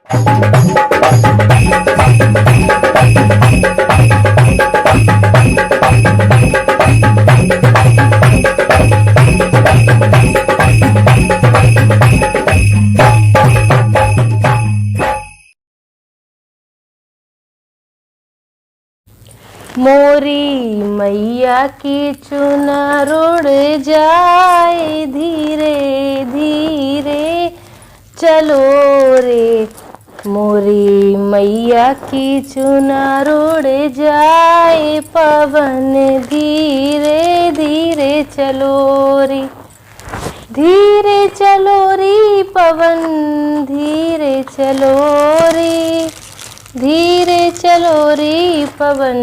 मोरी मैया की चुनर उड़ जाए धीरे धीरे चलो रे, मोरी मैया की चुनर उड़ जाए पवन धीरे धीरे चलो रे, धीरे चलो रे पवन धीरे चलो रे, धीरे चलो रे पवन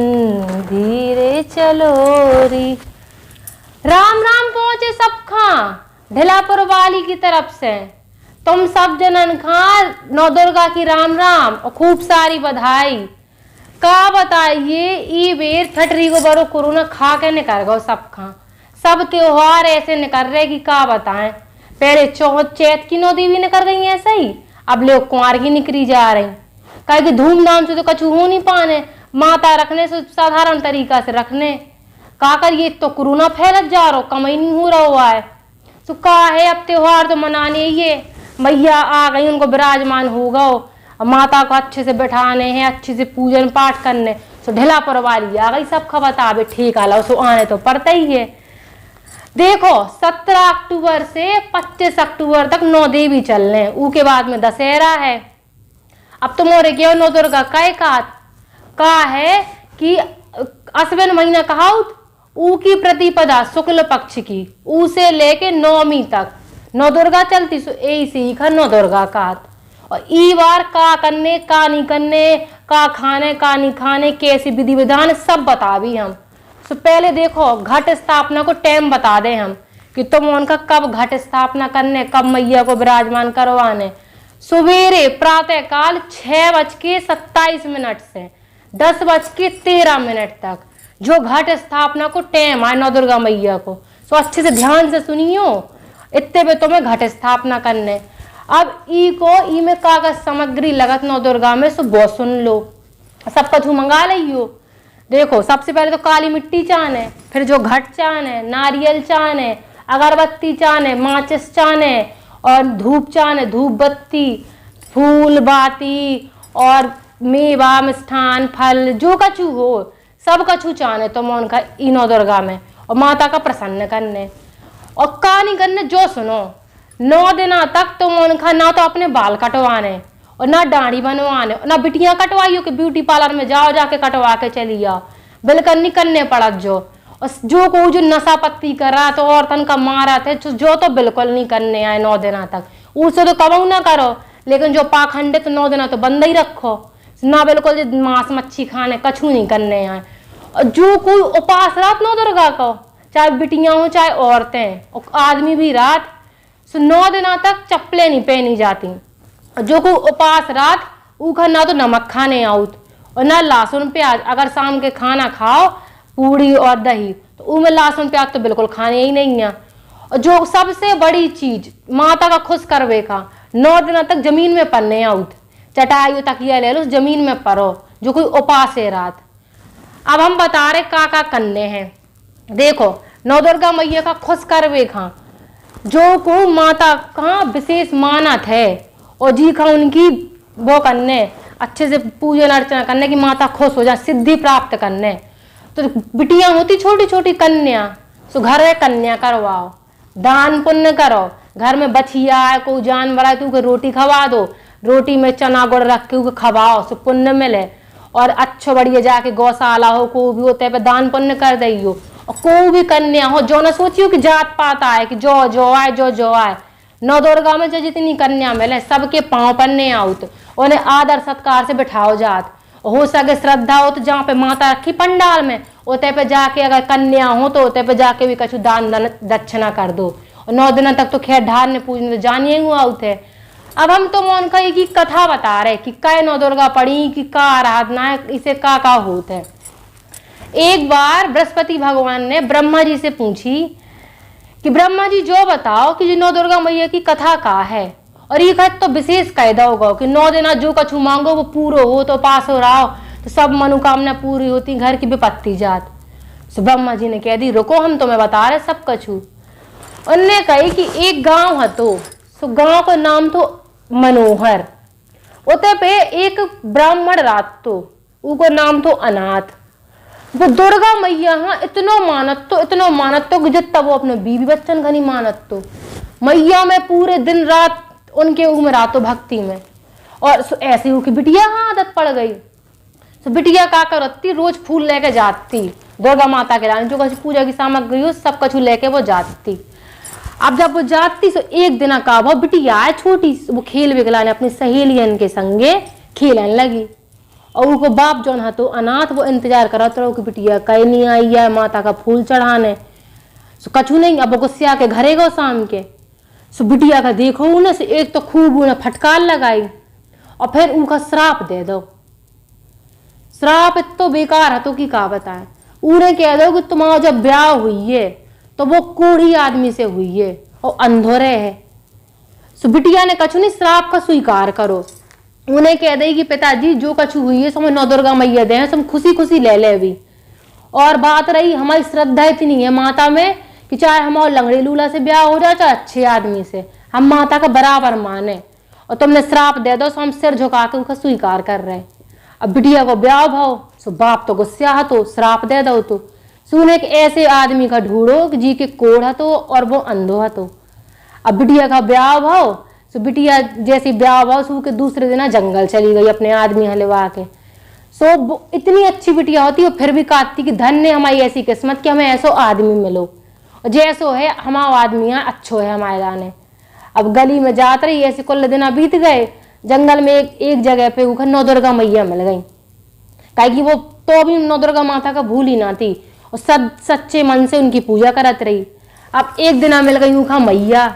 धीरे चलो रे। राम राम पहुँचे सब खां ढिलापुर वाली की तरफ से, तुम सब जनन खां नौ दुर्गा की राम राम और खूब सारी बधाई। का बताइए ई बेर ठटरी को बड़ो कोरोना खा के निकल गो सब खां, सब त्योहार ऐसे निकल रहे कि का बताएं। पहले चैत की 9 देवी निकल गई ऐसे ही, अब लोग कुंवार की निकली जा रही। कहे कि धूमधाम से तो कछु हो नहीं पाने, माता रखने से साधारण तरीका से रखने का कर ये तो कोरोना फैलत जा रहा, कम ही नहीं हो रहा हुआ है। तो का है अब त्योहार तो मनाने ये मैया आ गई, उनको विराजमान हो गो, माता को अच्छे से बैठाने हैं, अच्छे से पूजन पाठ करने। तो ढिलापुर वाली आ गई सब खबर आवे ठीक आला, सो आने तो पड़ता ही है। देखो 17 अक्टूबर से 25 अक्टूबर तक 9 देवी चल रहे, उसके बाद में दशहरा है। अब तो मोरे क्यों नौ दुर्गा का है कि अश्विन महीना कहाउत ऊ की प्रतिपदा शुक्ल पक्ष की, ऊ से लेके 9वीं तक नौ दुर्गा चलती, सो यही सीख नौ दुर्गा का। और ई बार का करने का नहीं करने, का खाने का नहीं खाने, कैसी विधि विधान सब बता भी हम। सो पहले देखो घट स्थापना को टाइम बता दे हम कि तुम उनका कब घट स्थापना करने, कब मैया को विराजमान करवाने। सवेरे प्रातः काल 6:27 से 10:13 तक जो घट स्थापना को टाइम आए नौ दुर्गा मैया को, सो अच्छे से ध्यान से सुनियो, इतने पे तुम्हें घट स्थापना करने। अब ई में कागज सामग्री लगत नौ दुर्गा में, सो बहुत सुन लो, सब कछु मंगा लियो। देखो सबसे पहले तो काली मिट्टी चाने, फिर जो घट चाने, नारियल चाने, अगरबत्ती चाने, माचिस चाने और धूप चाने, धूप बत्ती, फूल बाती और मेवा मिष्ठान फल जो कछु हो सब कछु चाने तो मैं उनका इनो दुर्गा में और माता का प्रसन्न करने। और का नहीं करने जो सुनो 9 दिना तक तुम उनका ना तो अपने बाल कटवाने और ना दाढ़ी बनवाने और ना बिटियां कटवाइयो कि ब्यूटी पार्लर में जाओ जाके कटवा के चली आओ, बिल्कुल नहीं करने पड़त जो। और जो को जो नशा पत्ती कर रहा तो औरतन का मारा थे जो तो बिल्कुल नहीं करने आए 9 दिना तक, उससे तो कबू ना करो। लेकिन जो पाखंडित 9 दिना तो बंद ही रखो ना, बिल्कुल मांस मच्छी खाने कछु नहीं करने आए। और जो कोई उपास रात नौ दुर्गा को, चाहे बिटियां हो चाहे औरतें और आदमी भी रात, सो 9 दिना तक चप्पलें नहीं पहनी जाती। और जो कोई उपास रात ऊखा ना तो नमक खाने आउत और ना लहसुन प्याज, अगर शाम के खाना खाओ पूड़ी और दही तो उनमें लहसुन प्याज तो बिल्कुल खाने ही नहीं है। और जो सबसे बड़ी चीज माता का खुश करवे का 9 दिनों तक जमीन में पड़ने आउत, चटाई तकिया ले लो जमीन में परो, जो कोई उपास है रात। अब हम बता रहे का करने हैं। देखो नौ दुर्गा मैया का खुश करवे खा जो को माता का विशेष मानत है और जी का उनकी वो करने अच्छे से पूजन अर्चना करने की माता खुश हो जाए, सिद्धि प्राप्त करने। तो बिटियां होती छोटी छोटी कन्या, सो घर में कन्या करवाओ, दान पुण्य करो, घर में बछिया है कोई जानवर है तो रोटी खवा दो, रोटी में चना गुड़ रख के खवाओ, सो पुण्य मिले। और अच्छो बढ़िया जाके गौशाला हो को भी होते पे दान पुण्य कर दियो। और को भी कन्या हो जो न सोचियो कि जात पात आए कि जो आए जो आए, नौ दुर्गा में जो जितनी कन्या मिले सबके पाँव पन्ने आउत, उन्हें आदर सत्कार से बिठाओ जात। हो सके श्रद्धा हो तो जहाँ पे माता रखी पंडाल में उते पे जाके, अगर कन्या हो तो उते पे जाके भी कछु दान दक्षिणा कर दो। और 9 दिन तक तो खैर ढारने पूजने तो जानिए हुआ उठे। अब हम तो उनका की कथा बता रहे कि कै नौ दुर्गा पड़ी कि का आराधना है, इसे का होत है। एक बार बृहस्पति भगवान ने ब्रह्मा जी से पूछी कि ब्रह्मा जी जो बताओ कि जी नौ दुर्गा मैया की कथा का है और ये खत तो विशेष कायदा होगा कि 9 दिन जो कछु मांगो वो पूरो हो, तो पास हो रहा हो, तो सब मनोकामना पूरी होती, घर की विपत्ति जात। सो ब्रह्मा जी ने कह दी रुको हम तुम्हें बता रहे सब कछु। उनने कही कि एक गांव है, तो सो गांव का नाम तो मनोहर। उते पे एक ब्राह्मण रात तो उको नाम तो अनाथ। वो दुर्गा मैया हाँ इतनो मानत तो कि जितना वो अपने बीवी बच्चन घनी मानत तो मैया में पूरे दिन रात उनके उम्र तो भक्ति में। और ऐसे हो कि बिटिया हाँ आदत पड़ गई। तो बिटिया का करती रोज फूल लेके जाती दुर्गा माता के लाने, जो कछु पूजा की सामग्री हो सब कछु लेके वो जाती। अब जब वो जाती तो एक दिन का वो बिटिया है छोटी, वो खेल विगलाने अपनी सहेलियन के संगे खेलने लगी। और उनको बाप जौन है तो अनाथ, वो इंतजार कर रहा कि बिटिया कहीं नहीं आई है माता का फूल चढ़ाने। सो कछु नहीं, अब गुस्सा के घरे गो शाम के। सो बिटिया का देखो उन्हें से एक तो खूब उन्हें फटकार लगाई और फिर उनका श्राप दे दो। श्राप इतो बेकार है तो की का बताए। उन्हें कह दो कि तुम्हारा जब ब्याह हुई है तो वो कोढ़ी आदमी से हुई है और अंधोरे है। सो बिटिया ने कछु नहीं, श्राप का स्वीकार करो। उन्हें कह दे कि पिताजी जो कछु हुई है समय 9 दुर्गा मैया दे, हम खुशी खुशी ले ले अभी। और बात रही हमारी श्रद्धा इतनी है माता में कि चाहे हमारे लंगड़े लूला से ब्याह हो जाए चाहे अच्छे आदमी से, हम माता का बराबर माने। और तुमने श्राप दे दो, सो हम सिर झुका के उनका स्वीकार कर रहे हैं। अब बिटिया को ब्याह भाव, सो बाप तो गुस्सा है तो श्राप दे दो। तो सुने कि ऐसे आदमी का ढूंढो कि जी के कोढ़ तो और वो अंधो है। तो अब बिटिया का ब्याह भाव, सो बिटिया जैसी ब्याह भाव सो के दूसरे दिन जंगल चली गई अपने आदमी हलवा के। सो इतनी अच्छी बिटिया होती है फिर भी कहती कि धन्य हमारी ऐसी किस्मत कि हमें ऐसो आदमी मिलो, और जैसो है हमारा आदमी अच्छो है हमारे लाने। अब गली में जात रही ऐसे कुल दिन बीत गए। जंगल में एक जगह पे उखर 9 दुर्गा मैया मिल गई। काहे कि वो तो भी 9 दुर्गा माता का भूल ही ना थी और सच्चे मन से उनकी पूजा करत रही। अब एक दिन मिल गई उखा मैया,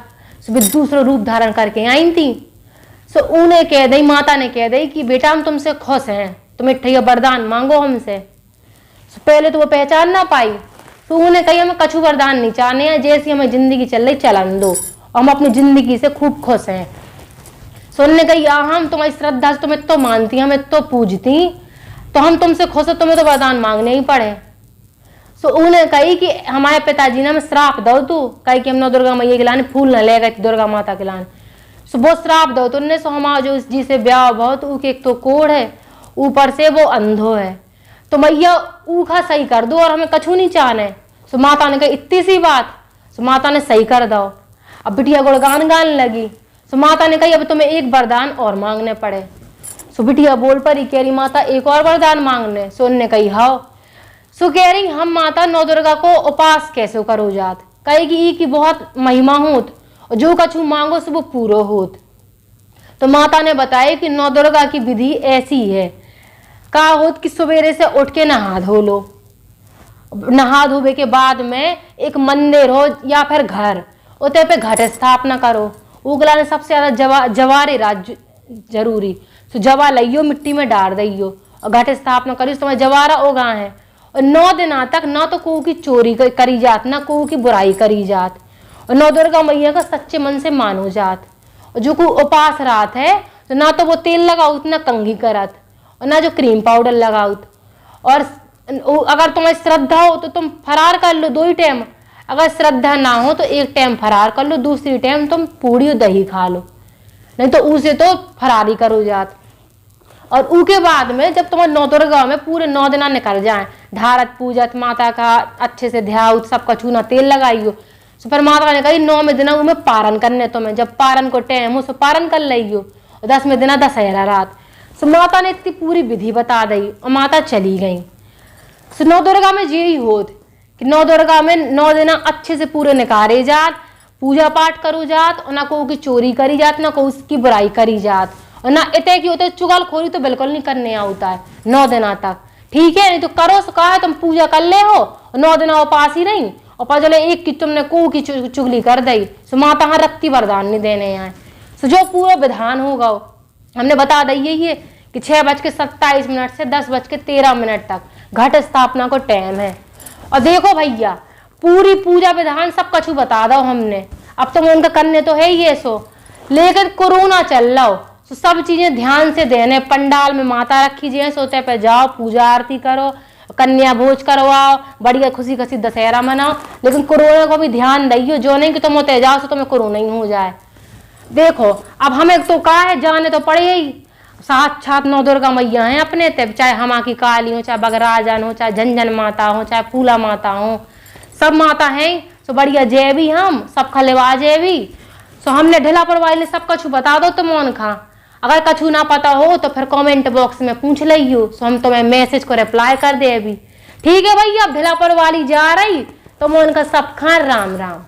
सो दूसरा रूप धारण करके आई थी। सो उन्हें कह दी, माता ने कह दी कि बेटा हम तुमसे खुश हैं, तुम इठैया वरदान मांगो हमसे। सो पहले तो वो पहचान ना पाई, तो उन्हें कही हमें कछु वरदान नहीं चाहने हैं, जैसी हमें जिंदगी चल रही चलन दो और हम अपनी जिंदगी से खूब खुश हैं। सुनने कही हम तुम्हारी श्रद्धा से तुम्हें तो मानती, हमें तो पूजती, तो हम तुमसे खुश है, तुम्हें तो वरदान मांगने ही पड़े। सो उन्हें कही कि हमारे पिताजी ने हमें श्राप दो, तू कही कि हम 9 दुर्गा मैया के लाने फूल न ले गए दुर्गा माता के लाने। सो वो श्राप दो तो उनने, सो हमारा जो जी से ब्याह बहुत एक तो कोढ़ है ऊपर से वो अंधो है, तो मैया ऊखा सही कर दो और हमें कछु नहीं चाहने। सो माता ने कही इतनी सी बात, सो माता ने सही कर दो। अब बिटिया गुणगान गाने लगी। सो माता ने कही अब तुम्हें एक वरदान और मांगने पड़े। सो बिटिया बोल पड़ी, कह रही माता एक और वरदान मांगने। सो उनने कही हाँ। सो कह रही हम माता 9 दुर्गा को उपास कैसे करो जात, कहेगी ई की बहुत महिमा होत और जो कछु मांगो सो वो पूरो होत। तो माता ने बताया कि 9 दुर्गा की विधि ऐसी है, का होत कि सवेरे से उठ के नहा धो लो, नहा धोबे के बाद में एक मंदिर हो या फिर घर उते पे घट स्थापना करो। उगला ने सबसे ज्यादा जवारे राज जरूरी, तो जवा लियो मिट्टी में डाल दियो और घट स्थापना करियो, तुम्हें जवारा उगा है। और 9 दिन तक ना तो कोऊ की चोरी करी जात ना कोऊ की बुराई करी जात, और 9 दुर्गा मैया का सच्चे मन से मानो जात। और जो कोई उपास रात है तो ना तो वो तेल लगाउत ना कंघी करत और ना जो क्रीम पाउडर लगाउत। और अगर तुम्हें श्रद्धा हो तो तुम फरार कर लो 2 ही टाइम, अगर श्रद्धा ना हो तो एक टाइम फरार कर लो, दूसरी टाइम तुम पूड़ी और दही खा लो, नहीं तो उसे तो फरारी करो जात। और उसके बाद में जब तुम्हारे 9 दुर्गा में पूरे 9 दिन निकल जाए, ढारत पूजत माता का अच्छे से ध्यान सब कछु ना तेल लगाइयो। तो फिर माता ने कही 9वें दिन में पारण करने, तुम्हें जब पारण को टाइम हो सो पारण कर लियो, और 10वें दिन दशहरा रात। सो माता ने इतनी पूरी विधि बता दी और माता चली गई। सो 9 दुर्गा में यही होत कि 9 दुर्गा में 9 दिन अच्छे से पूरे निकारे जात, पूजा पाठ करो जात, और ना को की चोरी करी जात ना को उसकी बुराई करी जात, और ना इतने की होते चुगलखोरी तो बिल्कुल नहीं करने होता है 9 दिन तक, ठीक है। नहीं तो करो सो कहा है तुम पूजा कर ले हो 9 दिन उपास ही नहीं, और पता चले एक की तुमने को की चुगली कर दी। सो माता हाँ रत्ती वरदान नहीं देने आए। सो जो पूरा विधान होगा हमने बता दी ये कि 6:27 से 10:13 तक घट स्थापना को टाइम है। और देखो भैया पूरी पूजा विधान सब कछु बता दो हमने, अब तुम उनका करने तो है ही। सो लेकिन कोरोना चल रहा हो तो सब चीजें ध्यान से देने, पंडाल में माता रखी जाए, सोते पे जाओ, पूजा आरती करो, कन्या भोज करवाओ, बढ़िया खुशी खुशी दशहरा मनाओ, लेकिन कोरोना को भी ध्यान दइयो, जो नहीं कि तुम होते जाओ तो तुम्हें कोरोना ही हो जाए। देखो अब हमें तो कहा है, जाने तो पड़े ही, साक्षात नौ दुर्गा मैया हैं अपने ते, चाहे हमा की काली हो, चाहे बगराजन हो, चाहे झंझन माता हो, चाहे फूला माता हो, सब माता हैं। तो बढ़िया जय भी हम सब खलेवा जय भी। तो हमने ढिलापुर वाले सब कछु बता दो तुम उन खा, अगर कछु ना पता हो तो फिर कमेंट बॉक्स में पूछ लियो, तो हम तुम्हें मैसेज को रिप्लाई कर दे अभी। ठीक है भैया, अब ढिलापुर वाली जा रही तो मैं उनका सब खा राम राम।